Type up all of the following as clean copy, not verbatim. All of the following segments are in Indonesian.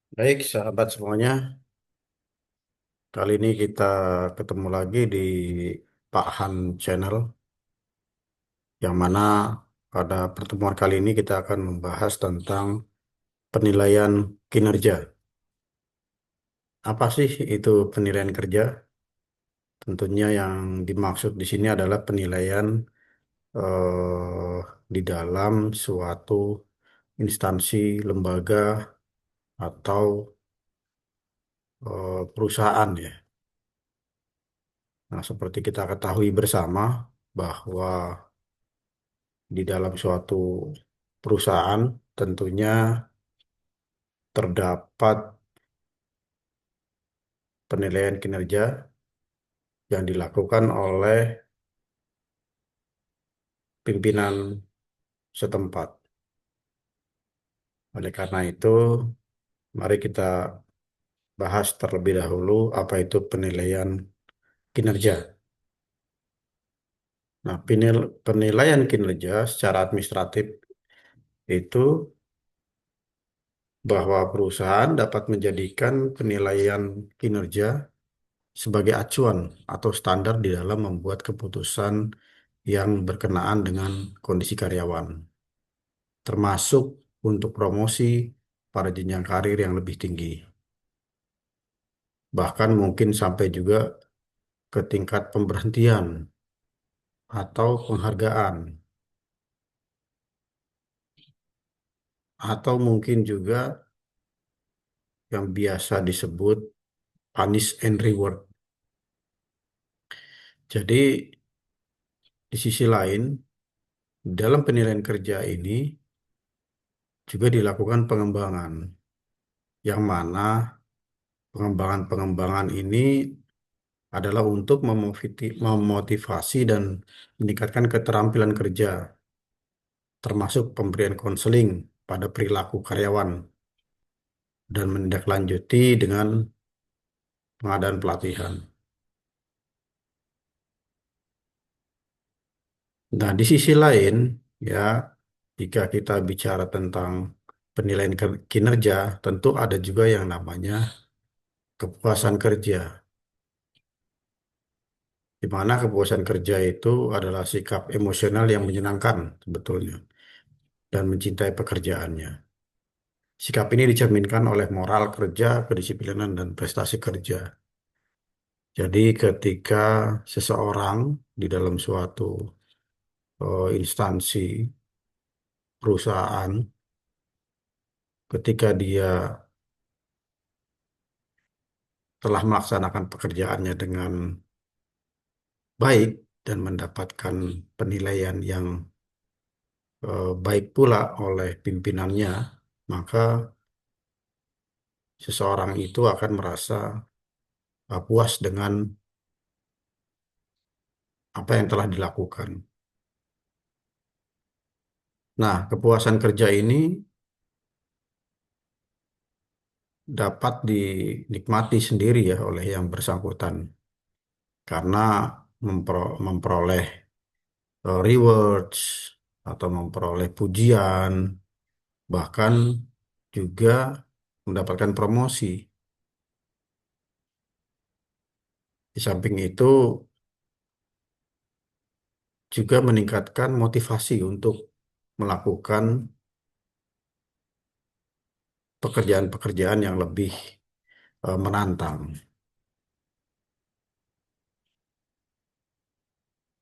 Baik, sahabat semuanya. Kali ini kita ketemu lagi di Pak Han Channel, yang mana pada pertemuan kali ini kita akan membahas tentang penilaian kinerja. Apa sih itu penilaian kerja? Tentunya yang dimaksud di sini adalah penilaian eh, di dalam suatu instansi, lembaga, atau perusahaan ya. Nah, seperti kita ketahui bersama bahwa di dalam suatu perusahaan tentunya terdapat penilaian kinerja yang dilakukan oleh pimpinan setempat. Oleh karena itu, mari kita bahas terlebih dahulu apa itu penilaian kinerja. Nah, penilaian kinerja secara administratif itu bahwa perusahaan dapat menjadikan penilaian kinerja sebagai acuan atau standar di dalam membuat keputusan yang berkenaan dengan kondisi karyawan, termasuk untuk promosi pada jenjang karir yang lebih tinggi. Bahkan mungkin sampai juga ke tingkat pemberhentian atau penghargaan, atau mungkin juga yang biasa disebut punish and reward. Jadi, di sisi lain, dalam penilaian kerja ini juga dilakukan pengembangan, yang mana pengembangan-pengembangan ini adalah untuk memotivasi dan meningkatkan keterampilan kerja, termasuk pemberian konseling pada perilaku karyawan dan menindaklanjuti dengan pengadaan pelatihan. Nah, di sisi lain, ya, jika kita bicara tentang penilaian kinerja, tentu ada juga yang namanya kepuasan kerja, di mana kepuasan kerja itu adalah sikap emosional yang menyenangkan sebetulnya dan mencintai pekerjaannya. Sikap ini dicerminkan oleh moral kerja, kedisiplinan, dan prestasi kerja. Jadi ketika seseorang di dalam suatu instansi perusahaan, ketika dia telah melaksanakan pekerjaannya dengan baik dan mendapatkan penilaian yang baik pula oleh pimpinannya, maka seseorang itu akan merasa puas dengan apa yang telah dilakukan. Nah, kepuasan kerja ini dapat dinikmati sendiri ya oleh yang bersangkutan karena memperoleh rewards atau memperoleh pujian, bahkan juga mendapatkan promosi. Di samping itu juga meningkatkan motivasi untuk melakukan pekerjaan-pekerjaan yang lebih menantang.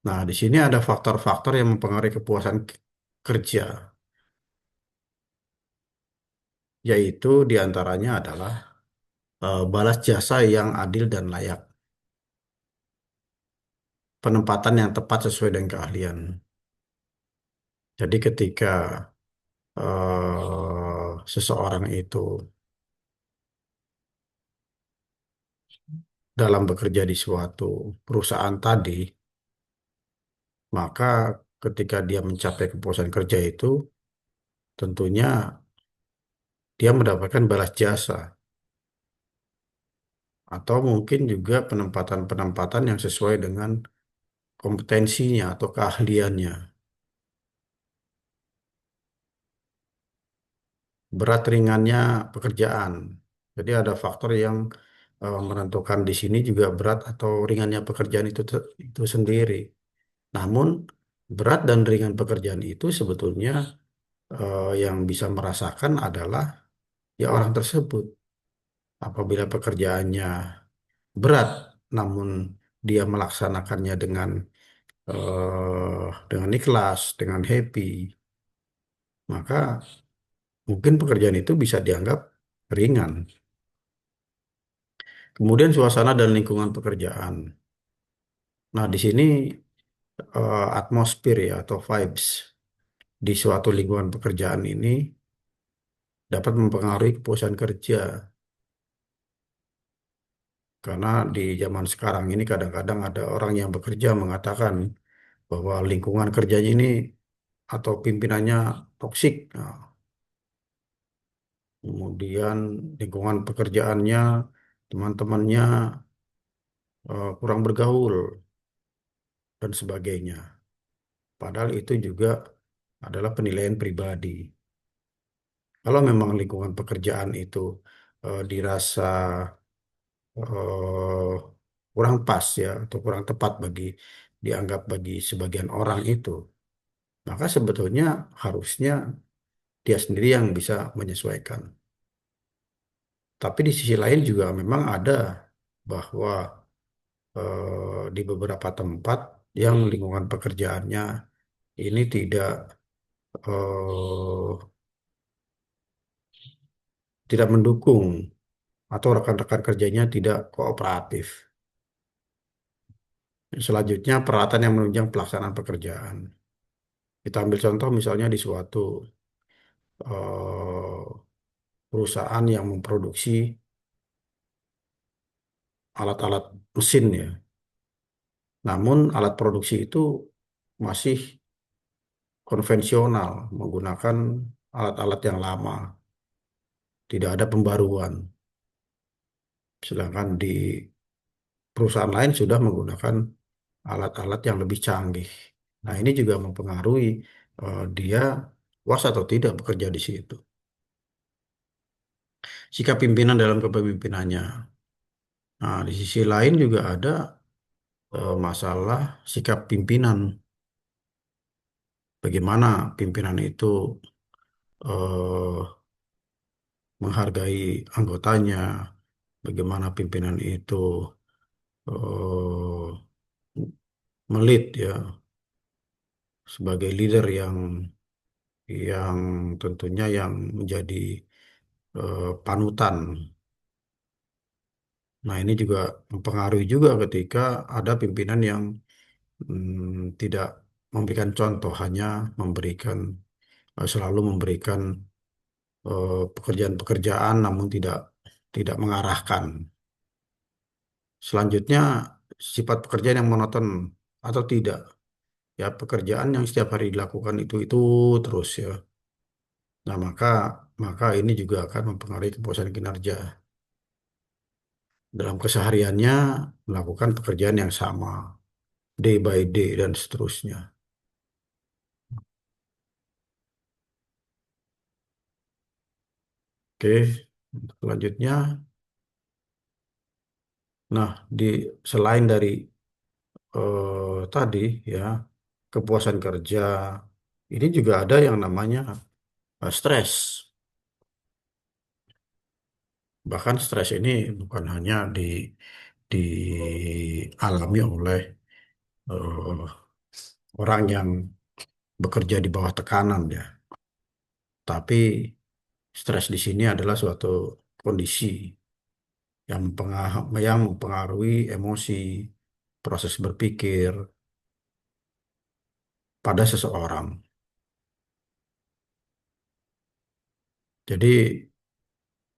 Nah, di sini ada faktor-faktor yang mempengaruhi kepuasan kerja, yaitu diantaranya adalah balas jasa yang adil dan layak, penempatan yang tepat sesuai dengan keahlian. Jadi ketika seseorang itu dalam bekerja di suatu perusahaan tadi, maka ketika dia mencapai kepuasan kerja itu, tentunya dia mendapatkan balas jasa atau mungkin juga penempatan-penempatan yang sesuai dengan kompetensinya atau keahliannya. Berat ringannya pekerjaan. Jadi ada faktor yang menentukan di sini juga berat atau ringannya pekerjaan itu sendiri. Namun berat dan ringan pekerjaan itu sebetulnya yang bisa merasakan adalah ya orang tersebut. Apabila pekerjaannya berat, namun dia melaksanakannya dengan ikhlas, dengan happy, maka mungkin pekerjaan itu bisa dianggap ringan. Kemudian suasana dan lingkungan pekerjaan. Nah, di sini atmosfer ya atau vibes di suatu lingkungan pekerjaan ini dapat mempengaruhi kepuasan kerja. Karena di zaman sekarang ini kadang-kadang ada orang yang bekerja mengatakan bahwa lingkungan kerjanya ini atau pimpinannya toksik. Nah, kemudian lingkungan pekerjaannya, teman-temannya kurang bergaul dan sebagainya. Padahal itu juga adalah penilaian pribadi. Kalau memang lingkungan pekerjaan itu dirasa eh, kurang pas ya atau kurang tepat dianggap bagi sebagian orang itu, maka sebetulnya harusnya dia sendiri yang bisa menyesuaikan. Tapi di sisi lain juga memang ada bahwa di beberapa tempat yang lingkungan pekerjaannya ini tidak mendukung atau rekan-rekan kerjanya tidak kooperatif. Selanjutnya, peralatan yang menunjang pelaksanaan pekerjaan. Kita ambil contoh misalnya di suatu eh, perusahaan yang memproduksi alat-alat mesin ya. Namun alat produksi itu masih konvensional, menggunakan alat-alat yang lama, tidak ada pembaruan. Sedangkan di perusahaan lain sudah menggunakan alat-alat yang lebih canggih. Nah, ini juga mempengaruhi dia puas atau tidak bekerja di situ. Sikap pimpinan dalam kepemimpinannya. Nah, di sisi lain juga ada masalah sikap pimpinan. Bagaimana pimpinan itu eh, menghargai anggotanya, bagaimana pimpinan itu eh, melit ya sebagai leader yang tentunya yang menjadi panutan. Nah, ini juga mempengaruhi juga ketika ada pimpinan yang tidak memberikan contoh, hanya selalu memberikan pekerjaan-pekerjaan, namun tidak tidak mengarahkan. Selanjutnya, sifat pekerjaan yang monoton atau tidak. Ya, pekerjaan yang setiap hari dilakukan itu terus ya. Nah, maka ini juga akan mempengaruhi kepuasan kinerja. Dalam kesehariannya melakukan pekerjaan yang sama, day by day dan seterusnya. Oke, untuk selanjutnya, nah selain dari tadi ya kepuasan kerja, ini juga ada yang namanya stres. Bahkan stres ini bukan hanya dialami oleh eh, orang yang bekerja di bawah tekanan ya, tapi stres di sini adalah suatu kondisi yang mempengaruhi emosi, proses berpikir pada seseorang. Jadi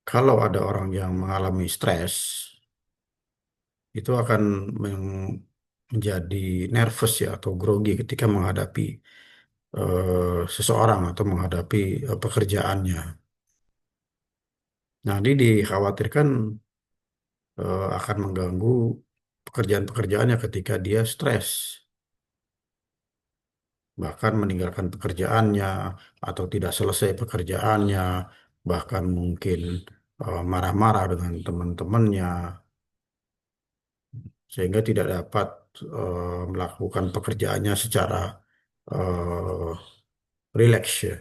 kalau ada orang yang mengalami stres, itu akan menjadi nervous ya atau grogi ketika menghadapi seseorang atau menghadapi pekerjaannya. Nah, ini dikhawatirkan akan mengganggu pekerjaan-pekerjaannya ketika dia stres, bahkan meninggalkan pekerjaannya atau tidak selesai pekerjaannya, bahkan mungkin marah-marah dengan teman-temannya sehingga tidak dapat melakukan pekerjaannya secara eh, rileks ya.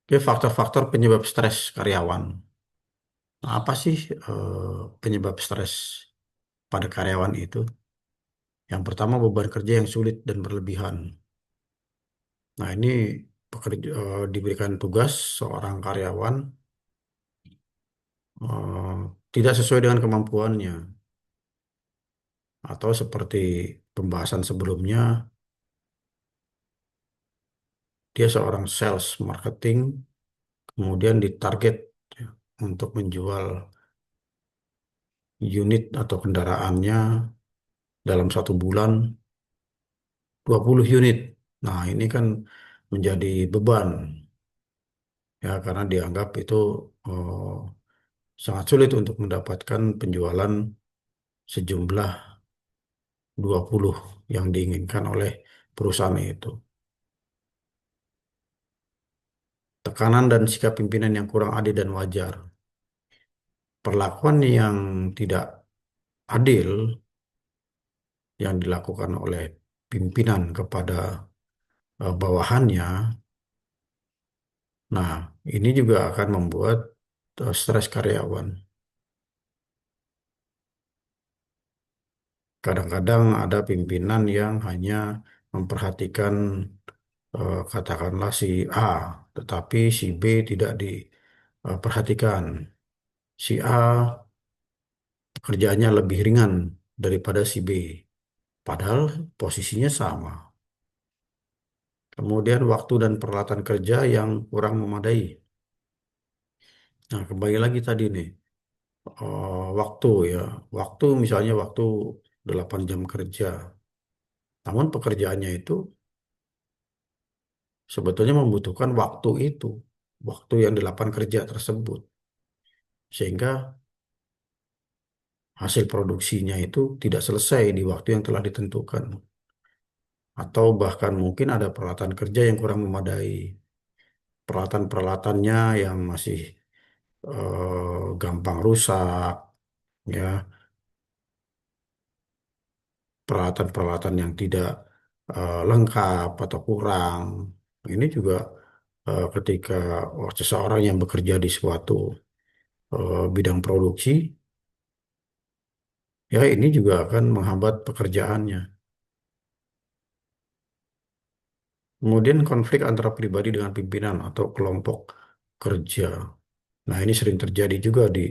Oke, faktor-faktor penyebab stres karyawan. Nah, apa sih penyebab stres pada karyawan itu? Yang pertama beban kerja yang sulit dan berlebihan. Nah, ini diberikan tugas seorang karyawan eh, tidak sesuai dengan kemampuannya atau seperti pembahasan sebelumnya, dia seorang sales marketing kemudian ditarget ya, untuk menjual unit atau kendaraannya dalam 1 bulan 20 unit. Nah, ini kan menjadi beban ya karena dianggap itu eh, sangat sulit untuk mendapatkan penjualan sejumlah 20 yang diinginkan oleh perusahaan itu. Tekanan dan sikap pimpinan yang kurang adil dan wajar. Perlakuan yang tidak adil yang dilakukan oleh pimpinan kepada bawahannya. Nah, ini juga akan membuat stres karyawan. Kadang-kadang ada pimpinan yang hanya memperhatikan katakanlah si A, tetapi si B tidak diperhatikan. Si A kerjaannya lebih ringan daripada si B, padahal posisinya sama. Kemudian waktu dan peralatan kerja yang kurang memadai. Nah, kembali lagi tadi nih, waktu ya. Waktu misalnya waktu 8 jam kerja. Namun pekerjaannya itu sebetulnya membutuhkan waktu itu. Waktu yang 8 kerja tersebut. Sehingga hasil produksinya itu tidak selesai di waktu yang telah ditentukan. Atau bahkan mungkin ada peralatan kerja yang kurang memadai. Peralatan-peralatannya yang masih gampang rusak, ya, peralatan-peralatan yang tidak lengkap atau kurang. Ini juga ketika seseorang yang bekerja di suatu bidang produksi, ya ini juga akan menghambat pekerjaannya. Kemudian konflik antara pribadi dengan pimpinan atau kelompok kerja. Nah, ini sering terjadi juga di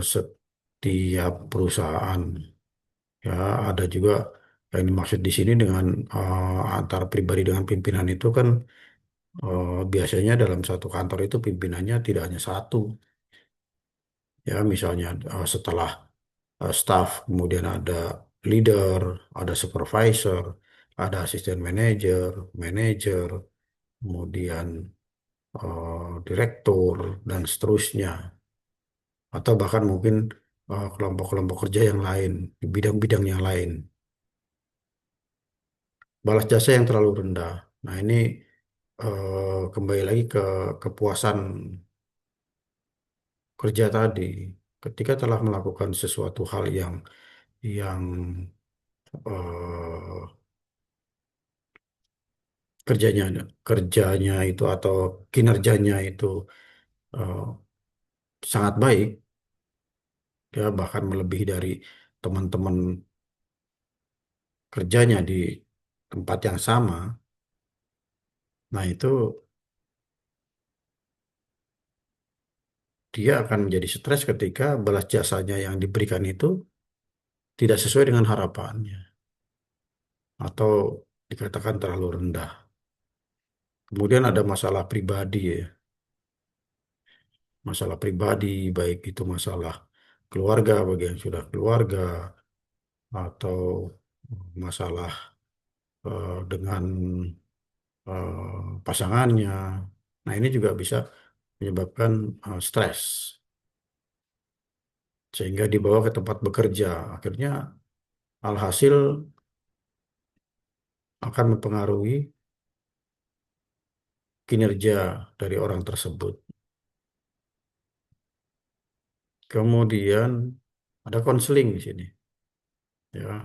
setiap perusahaan. Ya, ada juga yang dimaksud di sini dengan antara pribadi dengan pimpinan itu kan biasanya dalam satu kantor itu pimpinannya tidak hanya satu. Ya, misalnya setelah staff, kemudian ada leader, ada supervisor, ada asisten manajer, manajer, kemudian direktur, dan seterusnya. Atau bahkan mungkin kelompok-kelompok kerja yang lain, di bidang-bidang yang lain. Balas jasa yang terlalu rendah. Nah, ini kembali lagi ke kepuasan kerja tadi. Ketika telah melakukan sesuatu hal yang eh, kerjanya kerjanya itu atau kinerjanya itu eh, sangat baik, ya bahkan melebihi dari teman-teman kerjanya di tempat yang sama. Nah, itu dia akan menjadi stres ketika balas jasanya yang diberikan itu tidak sesuai dengan harapannya atau dikatakan terlalu rendah. Kemudian ada masalah pribadi ya, masalah pribadi baik itu masalah keluarga bagi yang sudah keluarga atau masalah dengan pasangannya. Nah, ini juga bisa menyebabkan stres sehingga dibawa ke tempat bekerja. Akhirnya alhasil akan mempengaruhi kinerja dari orang tersebut. Kemudian ada konseling di sini. Ya,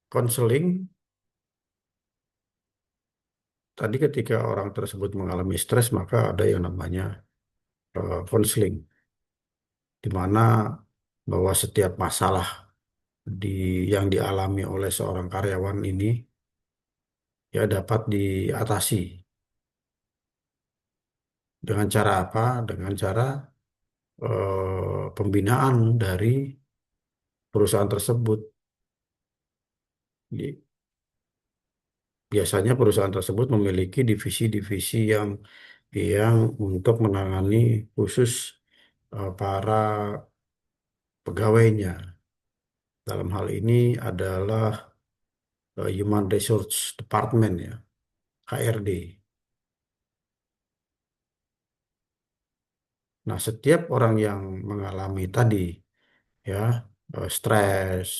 konseling tadi ketika orang tersebut mengalami stres, maka ada yang namanya konseling, di mana bahwa setiap masalah di yang dialami oleh seorang karyawan ini ya dapat diatasi dengan cara apa? Dengan cara pembinaan dari perusahaan tersebut. Biasanya perusahaan tersebut memiliki divisi-divisi yang untuk menangani khusus para pegawainya. Dalam hal ini adalah Human Resource Department ya, HRD. Nah, setiap orang yang mengalami tadi ya stres,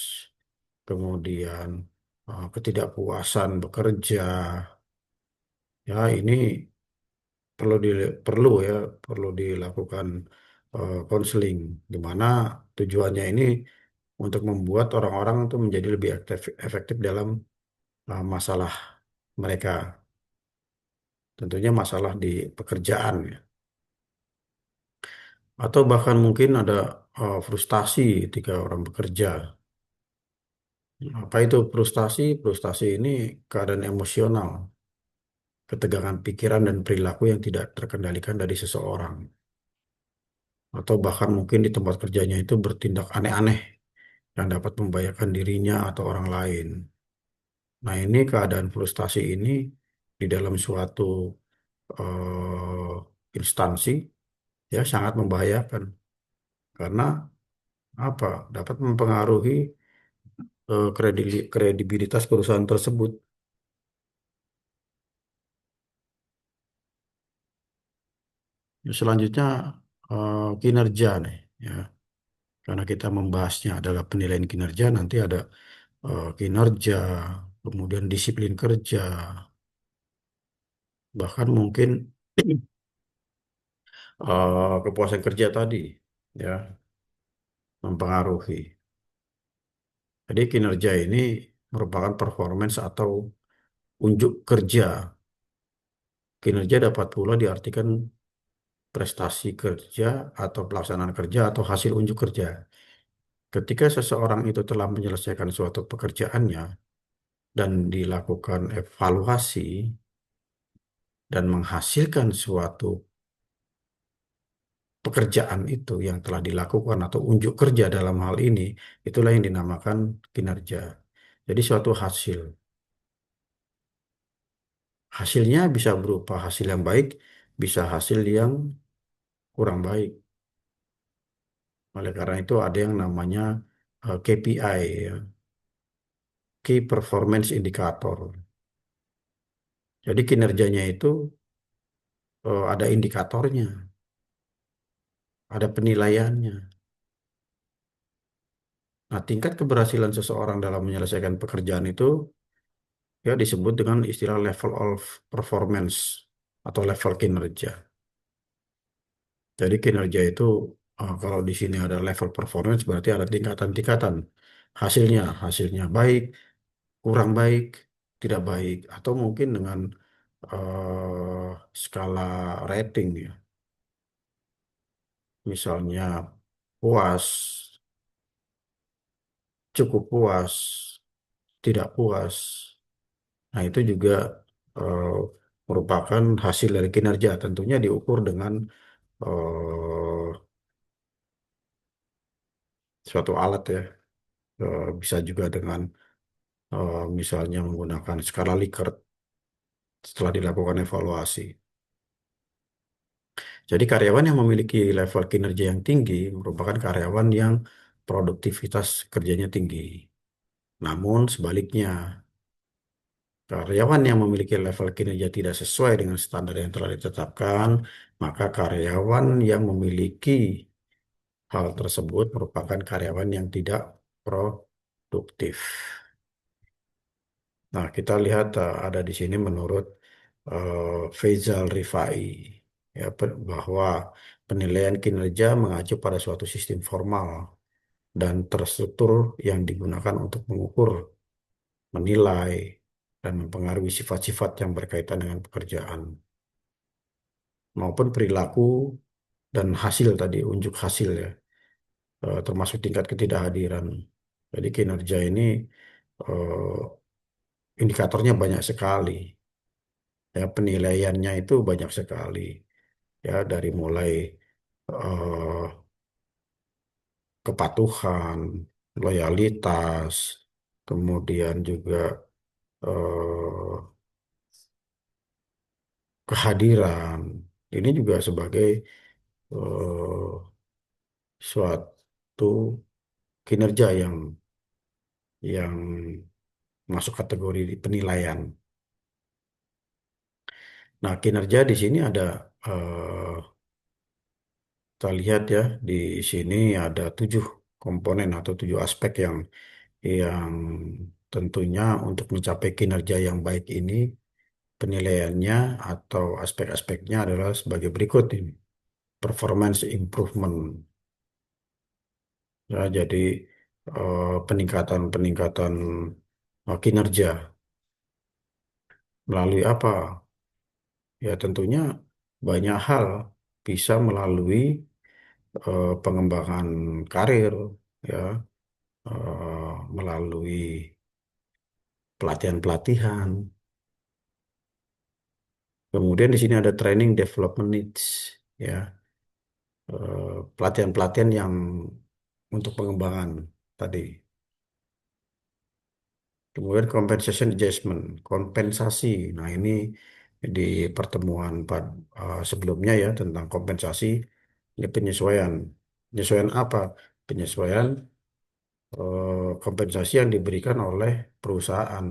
kemudian ketidakpuasan bekerja, ya ini perlu di, perlu ya perlu dilakukan konseling, di mana tujuannya ini untuk membuat orang-orang itu menjadi lebih efektif dalam masalah mereka, tentunya masalah di pekerjaan ya. Atau bahkan mungkin ada frustasi ketika orang bekerja. Apa itu frustasi? Frustasi ini keadaan emosional, ketegangan pikiran dan perilaku yang tidak terkendalikan dari seseorang. Atau bahkan mungkin di tempat kerjanya itu bertindak aneh-aneh yang dapat membahayakan dirinya atau orang lain. Nah, ini keadaan frustasi ini di dalam suatu instansi ya sangat membahayakan karena apa? Dapat mempengaruhi kredibilitas perusahaan tersebut. Selanjutnya kinerja nih ya. Karena kita membahasnya adalah penilaian kinerja, nanti ada kinerja, kemudian disiplin kerja, bahkan mungkin kepuasan kerja tadi ya mempengaruhi. Jadi kinerja ini merupakan performance atau unjuk kerja. Kinerja dapat pula diartikan prestasi kerja atau pelaksanaan kerja atau hasil unjuk kerja. Ketika seseorang itu telah menyelesaikan suatu pekerjaannya dan dilakukan evaluasi dan menghasilkan suatu pekerjaan itu yang telah dilakukan atau unjuk kerja dalam hal ini, itulah yang dinamakan kinerja. Jadi suatu hasil. Hasilnya bisa berupa hasil yang baik, bisa hasil yang kurang baik. Oleh karena itu ada yang namanya KPI, ya, Key Performance Indicator. Jadi kinerjanya itu ada indikatornya, ada penilaiannya. Nah, tingkat keberhasilan seseorang dalam menyelesaikan pekerjaan itu ya disebut dengan istilah level of performance atau level kinerja. Jadi kinerja itu kalau di sini ada level performance berarti ada tingkatan-tingkatan. Hasilnya baik, kurang baik, tidak baik, atau mungkin dengan skala rating ya. Misalnya puas, cukup puas, tidak puas. Nah, itu juga eh, merupakan hasil dari kinerja. Tentunya diukur dengan eh, suatu alat ya. Bisa juga dengan misalnya menggunakan skala Likert setelah dilakukan evaluasi. Jadi karyawan yang memiliki level kinerja yang tinggi merupakan karyawan yang produktivitas kerjanya tinggi. Namun sebaliknya, karyawan yang memiliki level kinerja tidak sesuai dengan standar yang telah ditetapkan, maka karyawan yang memiliki hal tersebut merupakan karyawan yang tidak produktif. Nah, kita lihat ada di sini menurut Faisal Rifai, ya, bahwa penilaian kinerja mengacu pada suatu sistem formal dan terstruktur yang digunakan untuk mengukur, menilai, dan mempengaruhi sifat-sifat yang berkaitan dengan pekerjaan maupun perilaku dan hasil tadi, unjuk hasil ya, termasuk tingkat ketidakhadiran. Jadi kinerja ini eh, indikatornya banyak sekali, ya penilaiannya itu banyak sekali, ya dari mulai eh, kepatuhan, loyalitas, kemudian juga eh, kehadiran. Ini juga sebagai eh, suatu kinerja yang masuk kategori di penilaian. Nah, kinerja di sini ada kita lihat ya di sini ada 7 komponen atau 7 aspek yang tentunya untuk mencapai kinerja yang baik ini penilaiannya atau aspek-aspeknya adalah sebagai berikut ini. Performance improvement. Ya, jadi peningkatan-peningkatan kinerja melalui apa? Ya tentunya banyak hal bisa melalui pengembangan karir, ya, melalui pelatihan-pelatihan. Kemudian di sini ada training development needs, ya, pelatihan-pelatihan yang untuk pengembangan tadi. Kemudian compensation adjustment, kompensasi. Nah, ini di pertemuan sebelumnya ya tentang kompensasi, ini penyesuaian. Penyesuaian apa? Penyesuaian kompensasi yang diberikan oleh perusahaan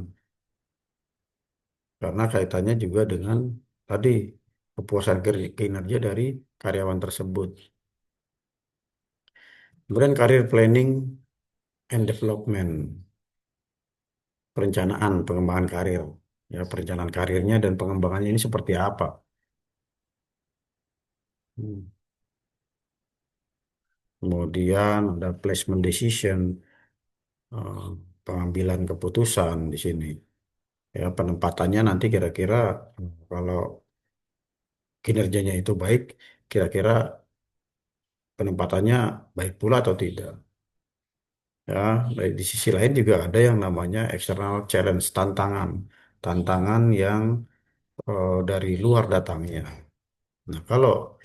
karena kaitannya juga dengan tadi kepuasan kinerja dari karyawan tersebut. Kemudian career planning and development, perencanaan pengembangan karir. Ya, perencanaan karirnya dan pengembangannya ini seperti apa? Hmm. Kemudian ada placement decision, eh, pengambilan keputusan di sini. Ya, penempatannya nanti kira-kira kalau kinerjanya itu baik, kira-kira penempatannya baik pula atau tidak. Ya, di sisi lain juga ada yang namanya external challenge, tantangan. Tantangan yang dari luar datangnya. Nah, kalau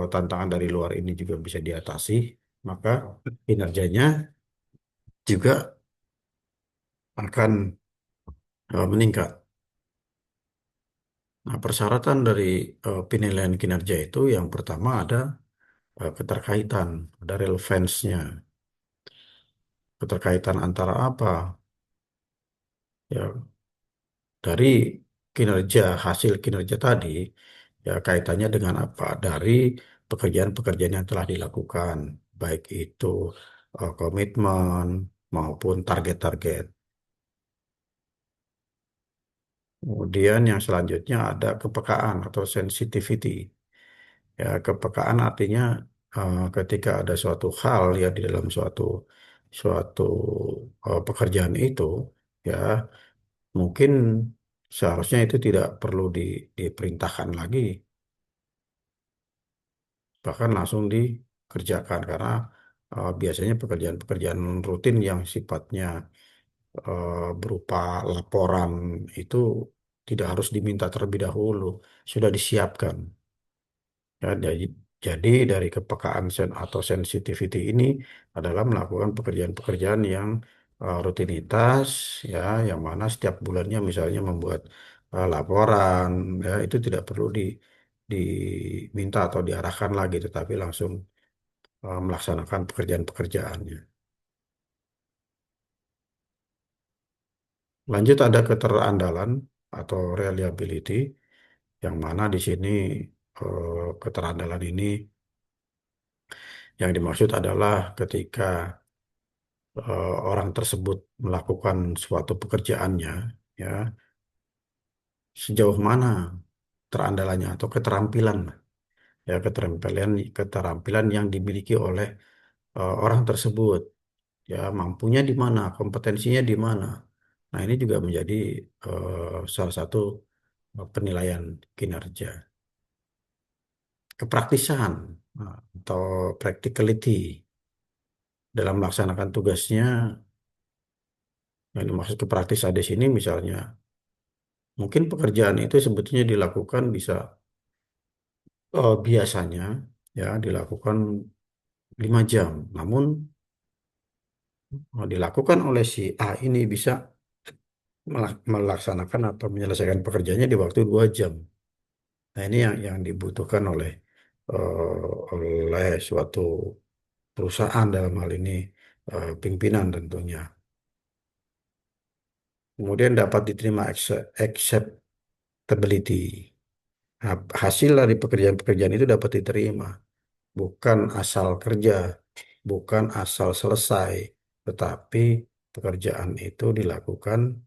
tantangan dari luar ini juga bisa diatasi, maka kinerjanya juga akan meningkat. Nah, persyaratan dari penilaian kinerja itu yang pertama ada keterkaitan, ada relevansinya. Keterkaitan antara apa? Ya, dari kinerja, hasil kinerja tadi, ya kaitannya dengan apa? Dari pekerjaan-pekerjaan yang telah dilakukan, baik itu komitmen maupun target-target. Kemudian yang selanjutnya ada kepekaan atau sensitivity. Ya, kepekaan artinya ketika ada suatu hal ya di dalam suatu suatu pekerjaan itu, ya mungkin seharusnya itu tidak perlu diperintahkan lagi, bahkan langsung dikerjakan karena biasanya pekerjaan-pekerjaan rutin yang sifatnya berupa laporan itu tidak harus diminta terlebih dahulu, sudah disiapkan. Ya, jadi dari kepekaan atau sensitivity ini adalah melakukan pekerjaan-pekerjaan yang rutinitas, ya, yang mana setiap bulannya misalnya membuat laporan, ya, itu tidak perlu diminta atau diarahkan lagi, tetapi langsung melaksanakan pekerjaan-pekerjaannya. Lanjut ada keterandalan atau reliability, yang mana di sini keterandalan ini yang dimaksud adalah ketika orang tersebut melakukan suatu pekerjaannya, ya, sejauh mana terandalannya atau keterampilan, ya keterampilan keterampilan yang dimiliki oleh orang tersebut, ya mampunya di mana, kompetensinya di mana. Nah, ini juga menjadi salah satu penilaian kinerja. Kepraktisan atau practicality dalam melaksanakan tugasnya, yang dimaksud kepraktisan di sini misalnya, mungkin pekerjaan itu sebetulnya dilakukan bisa biasanya ya dilakukan 5 jam, namun dilakukan oleh si A ini bisa melaksanakan atau menyelesaikan pekerjaannya di waktu 2 jam. Nah, ini yang dibutuhkan oleh suatu perusahaan dalam hal ini pimpinan tentunya. Kemudian dapat diterima acceptability. Nah, hasil dari pekerjaan-pekerjaan itu dapat diterima, bukan asal kerja, bukan asal selesai, tetapi pekerjaan itu dilakukan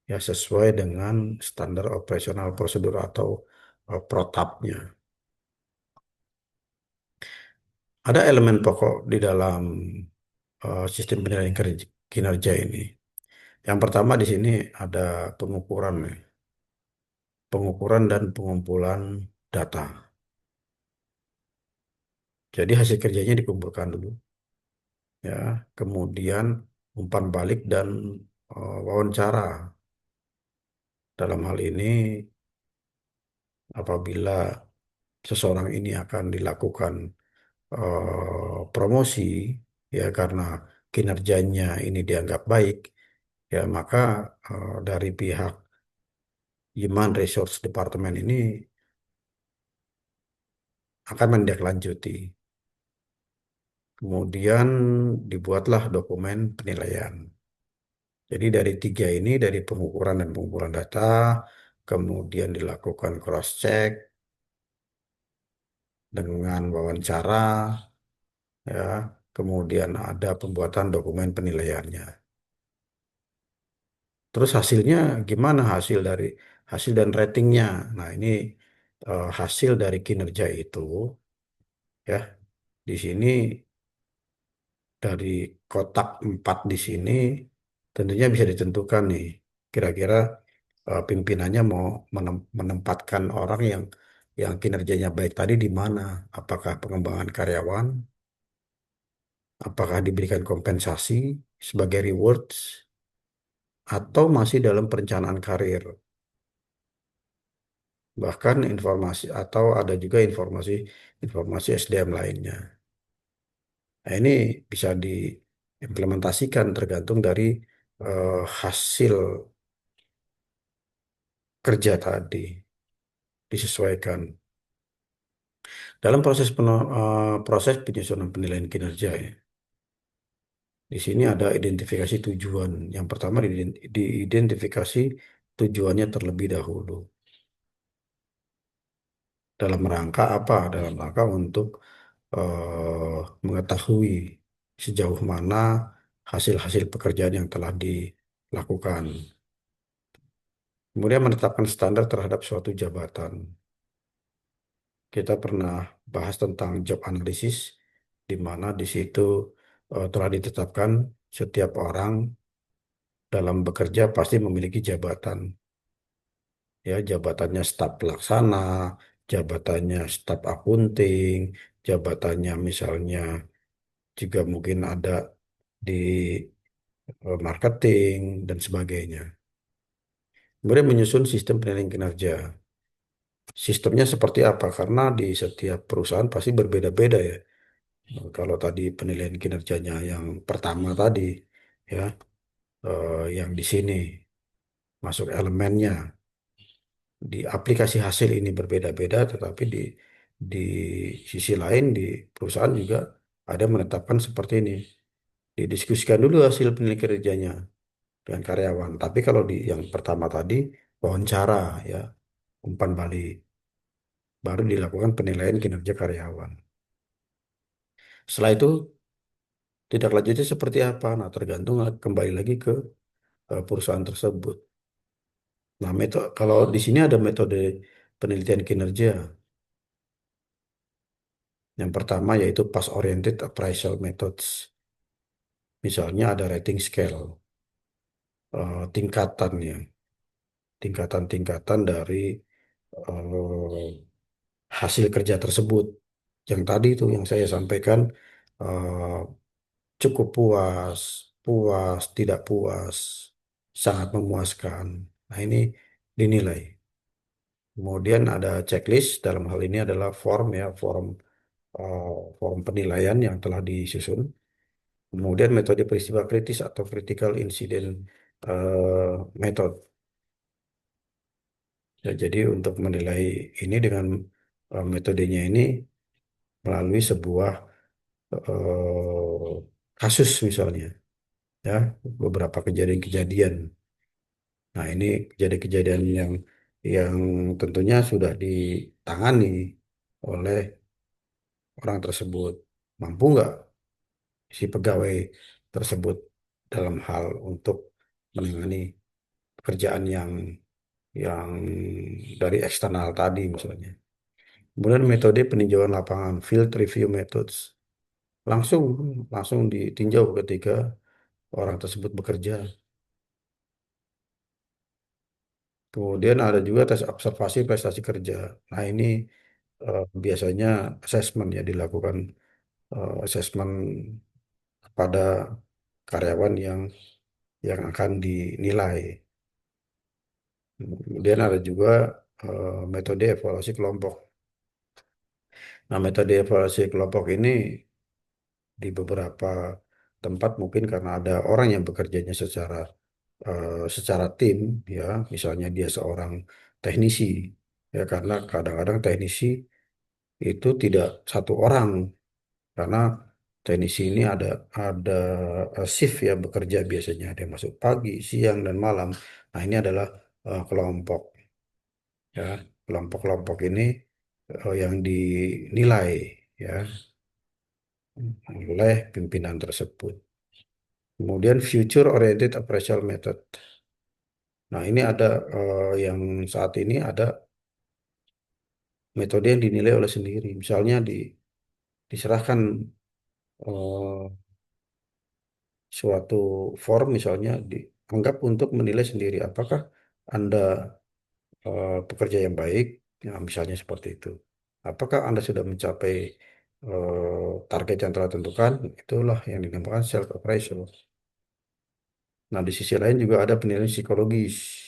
ya sesuai dengan standar operasional prosedur atau protapnya. Ada elemen pokok di dalam sistem penilaian kinerja ini. Yang pertama di sini ada pengukuran, nih. Pengukuran dan pengumpulan data. Jadi hasil kerjanya dikumpulkan dulu, ya. Kemudian umpan balik dan wawancara. Dalam hal ini, apabila seseorang ini akan dilakukan promosi, ya karena kinerjanya ini dianggap baik, ya maka dari pihak Human Resource Department ini akan menindaklanjuti. Kemudian dibuatlah dokumen penilaian. Jadi dari tiga ini, dari pengukuran dan pengumpulan data, kemudian dilakukan cross-check dengan wawancara, ya, kemudian ada pembuatan dokumen penilaiannya. Terus hasilnya gimana, hasil dan ratingnya? Nah, ini hasil dari kinerja itu, ya, di sini dari kotak 4 di sini tentunya bisa ditentukan nih, kira-kira pimpinannya mau menempatkan orang yang kinerjanya baik tadi di mana? Apakah pengembangan karyawan? Apakah diberikan kompensasi sebagai rewards? Atau masih dalam perencanaan karir? Bahkan informasi atau ada juga informasi informasi SDM lainnya. Nah, ini bisa diimplementasikan tergantung dari hasil kerja tadi, disesuaikan. Dalam proses penyusunan penilaian kinerja ya. Di sini ada identifikasi tujuan. Yang pertama diidentifikasi tujuannya terlebih dahulu. Dalam rangka apa? Dalam rangka untuk mengetahui sejauh mana hasil-hasil pekerjaan yang telah dilakukan. Kemudian menetapkan standar terhadap suatu jabatan. Kita pernah bahas tentang job analysis, di mana di situ telah ditetapkan setiap orang dalam bekerja pasti memiliki jabatan. Ya, jabatannya staf pelaksana, jabatannya staf akunting, jabatannya misalnya juga mungkin ada di marketing dan sebagainya. Kemudian menyusun sistem penilaian kinerja. Sistemnya seperti apa? Karena di setiap perusahaan pasti berbeda-beda ya. Kalau tadi penilaian kinerjanya yang pertama tadi, ya, yang di sini masuk elemennya. Di aplikasi hasil ini berbeda-beda, tetapi di sisi lain di perusahaan juga ada menetapkan seperti ini. Didiskusikan dulu hasil penilaian kinerjanya dengan karyawan. Tapi kalau di yang pertama tadi wawancara, ya, umpan balik, baru dilakukan penilaian kinerja karyawan. Setelah itu tidak lanjutnya seperti apa? Nah, tergantung kembali lagi ke perusahaan tersebut. Nah, kalau di sini ada metode penelitian kinerja. Yang pertama yaitu Path Oriented Appraisal Methods. Misalnya ada rating scale, tingkatannya, tingkatan-tingkatan dari eh, hasil kerja tersebut. Yang tadi itu yang saya sampaikan, eh, cukup puas, puas, tidak puas, sangat memuaskan. Nah, ini dinilai. Kemudian ada checklist, dalam hal ini adalah form ya, eh, form penilaian yang telah disusun. Kemudian metode peristiwa kritis atau critical incident method. Ya, jadi untuk menilai ini dengan metodenya ini melalui sebuah kasus misalnya, ya beberapa kejadian-kejadian. Nah, ini kejadian-kejadian yang tentunya sudah ditangani oleh orang tersebut. Mampu nggak si pegawai tersebut dalam hal untuk menangani pekerjaan yang dari eksternal tadi misalnya. Kemudian metode peninjauan lapangan, field review methods, langsung langsung ditinjau ketika orang tersebut bekerja. Kemudian ada juga tes observasi prestasi kerja. Nah, ini biasanya assessment ya, dilakukan assessment kepada karyawan yang akan dinilai. Kemudian ada juga metode evaluasi kelompok. Nah, metode evaluasi kelompok ini di beberapa tempat mungkin karena ada orang yang bekerjanya secara tim, ya misalnya dia seorang teknisi, ya karena kadang-kadang teknisi itu tidak satu orang, karena teknisi ini ada shift ya, bekerja biasanya ada yang masuk pagi, siang, dan malam. Nah, ini adalah kelompok, ya kelompok-kelompok ini yang dinilai ya oleh pimpinan tersebut. Kemudian future oriented appraisal method. Nah, ini ada yang saat ini ada metode yang dinilai oleh sendiri. Misalnya diserahkan eh, suatu form, misalnya dianggap untuk menilai sendiri apakah Anda pekerja yang baik, ya, misalnya seperti itu. Apakah Anda sudah mencapai target yang telah tentukan? Itulah yang dinamakan self appraisal. Nah, di sisi lain juga ada penilaian psikologis.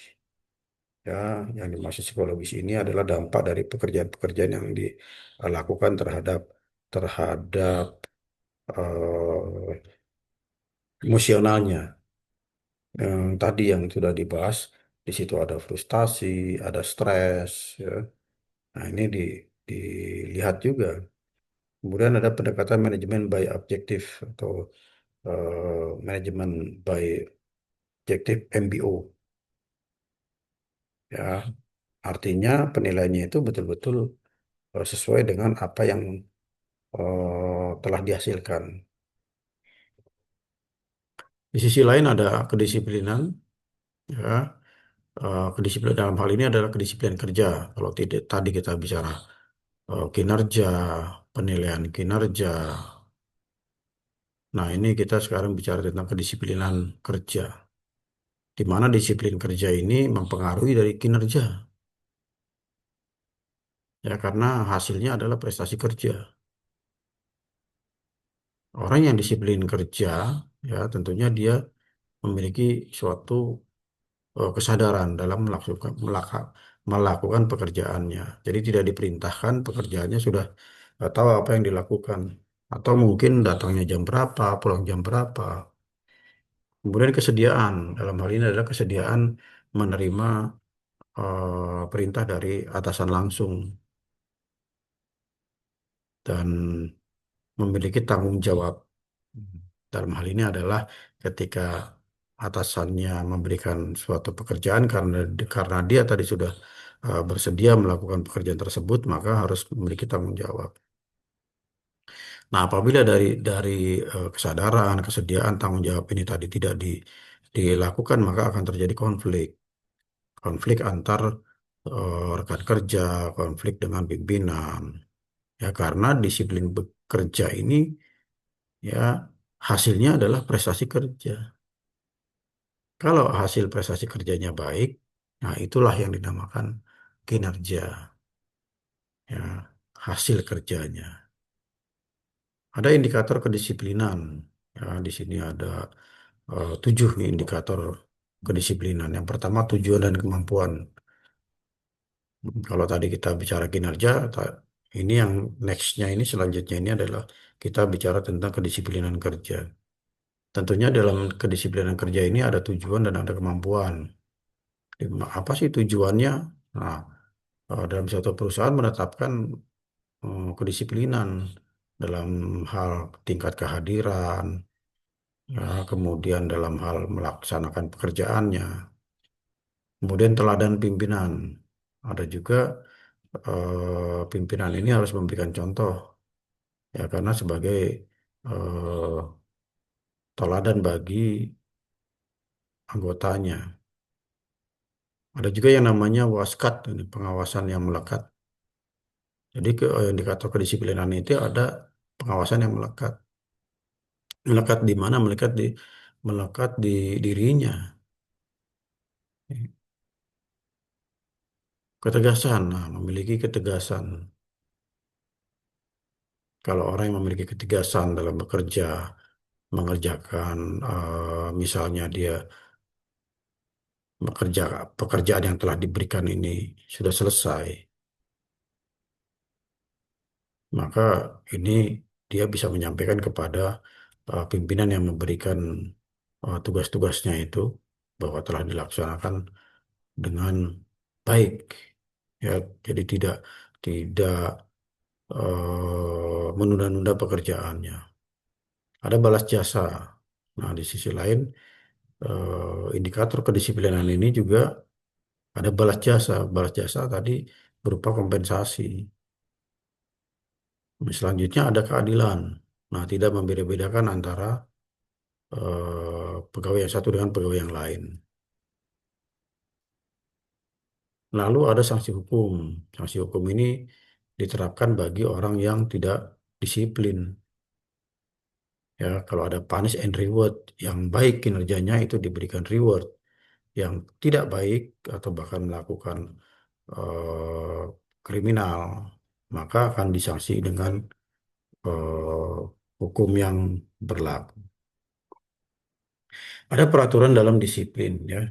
Ya, yang dimaksud psikologis ini adalah dampak dari pekerjaan-pekerjaan yang dilakukan terhadap terhadap emosionalnya. Yang tadi yang sudah dibahas, di situ ada frustasi, ada stres, ya. Nah, ini dilihat juga. Kemudian ada pendekatan manajemen by objektif atau manajemen by objektif MBO. Ya, artinya penilaiannya itu betul-betul sesuai dengan apa yang telah dihasilkan. Di sisi lain ada kedisiplinan, ya. Kedisiplinan dalam hal ini adalah kedisiplinan kerja. Kalau tidak tadi kita bicara kinerja, penilaian kinerja. Nah, ini kita sekarang bicara tentang kedisiplinan kerja, di mana disiplin kerja ini mempengaruhi dari kinerja, ya karena hasilnya adalah prestasi kerja. Orang yang disiplin kerja, ya tentunya dia memiliki suatu kesadaran dalam melakukan pekerjaannya. Jadi tidak diperintahkan, pekerjaannya sudah tahu apa yang dilakukan. Atau mungkin datangnya jam berapa, pulang jam berapa. Kemudian kesediaan, dalam hal ini adalah kesediaan menerima perintah dari atasan langsung dan memiliki tanggung jawab. Dalam hal ini adalah ketika atasannya memberikan suatu pekerjaan karena dia tadi sudah bersedia melakukan pekerjaan tersebut, maka harus memiliki tanggung jawab. Nah, apabila dari kesadaran, kesediaan, tanggung jawab ini tadi tidak dilakukan, maka akan terjadi konflik. konflik antar rekan kerja, konflik dengan pimpinan. Ya, karena disiplin bekerja ini ya hasilnya adalah prestasi kerja. Kalau hasil prestasi kerjanya baik, nah itulah yang dinamakan kinerja, ya, hasil kerjanya. Ada indikator kedisiplinan. Ya, di sini ada 7 nih indikator kedisiplinan. Yang pertama tujuan dan kemampuan. Kalau tadi kita bicara kinerja, ini yang nextnya ini selanjutnya ini adalah kita bicara tentang kedisiplinan kerja. Tentunya dalam kedisiplinan kerja ini ada tujuan dan ada kemampuan. Apa sih tujuannya? Nah, dalam suatu perusahaan menetapkan kedisiplinan dalam hal tingkat kehadiran, ya, kemudian dalam hal melaksanakan pekerjaannya, kemudian teladan pimpinan. Ada juga pimpinan ini harus memberikan contoh, ya karena sebagai eh, teladan bagi anggotanya. Ada juga yang namanya waskat, ini pengawasan yang melekat. Jadi indikator kedisiplinan itu ada pengawasan yang melekat. Melekat di mana? Melekat di dirinya. Ketegasan, nah, memiliki ketegasan. Kalau orang yang memiliki ketegasan dalam bekerja, mengerjakan, misalnya dia bekerja pekerjaan yang telah diberikan ini sudah selesai, maka ini dia bisa menyampaikan kepada pimpinan yang memberikan tugas-tugasnya itu bahwa telah dilaksanakan dengan baik. Ya, jadi tidak menunda-nunda pekerjaannya. Ada balas jasa. Nah, di sisi lain, indikator kedisiplinan ini juga ada balas jasa. Balas jasa tadi berupa kompensasi. Selanjutnya ada keadilan. Nah, tidak membeda-bedakan antara pegawai yang satu dengan pegawai yang lain. Lalu ada sanksi hukum. Sanksi hukum ini diterapkan bagi orang yang tidak disiplin. Ya, kalau ada punish and reward, yang baik kinerjanya itu diberikan reward, yang tidak baik atau bahkan melakukan eh, kriminal, maka akan disanksi dengan eh, hukum yang berlaku. Ada peraturan dalam disiplin, ya.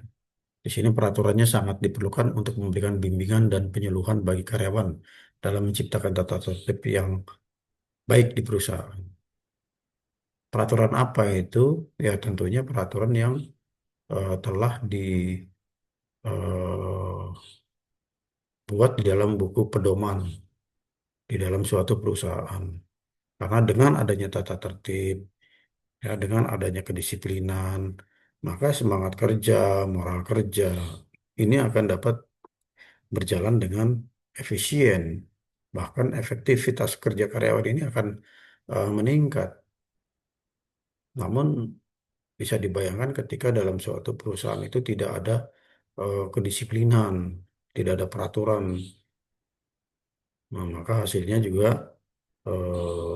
Di sini peraturannya sangat diperlukan untuk memberikan bimbingan dan penyuluhan bagi karyawan dalam menciptakan tata tertib yang baik di perusahaan. Peraturan apa itu? Ya tentunya peraturan yang telah dibuat di dalam buku pedoman di dalam suatu perusahaan. Karena dengan adanya tata tertib, ya dengan adanya kedisiplinan, maka semangat kerja, moral kerja ini akan dapat berjalan dengan efisien. Bahkan efektivitas kerja karyawan ini akan meningkat. Namun bisa dibayangkan ketika dalam suatu perusahaan itu tidak ada kedisiplinan, tidak ada peraturan, nah, maka hasilnya juga eh,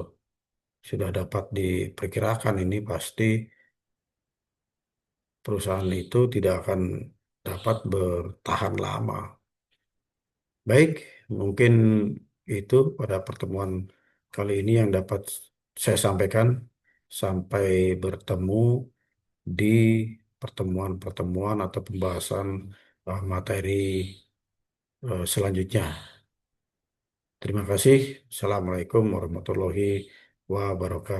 sudah dapat diperkirakan ini pasti perusahaan itu tidak akan dapat bertahan lama. Baik, mungkin itu pada pertemuan kali ini yang dapat saya sampaikan. Sampai bertemu di pertemuan-pertemuan atau pembahasan materi selanjutnya. Terima kasih. Assalamualaikum warahmatullahi wabarakatuh.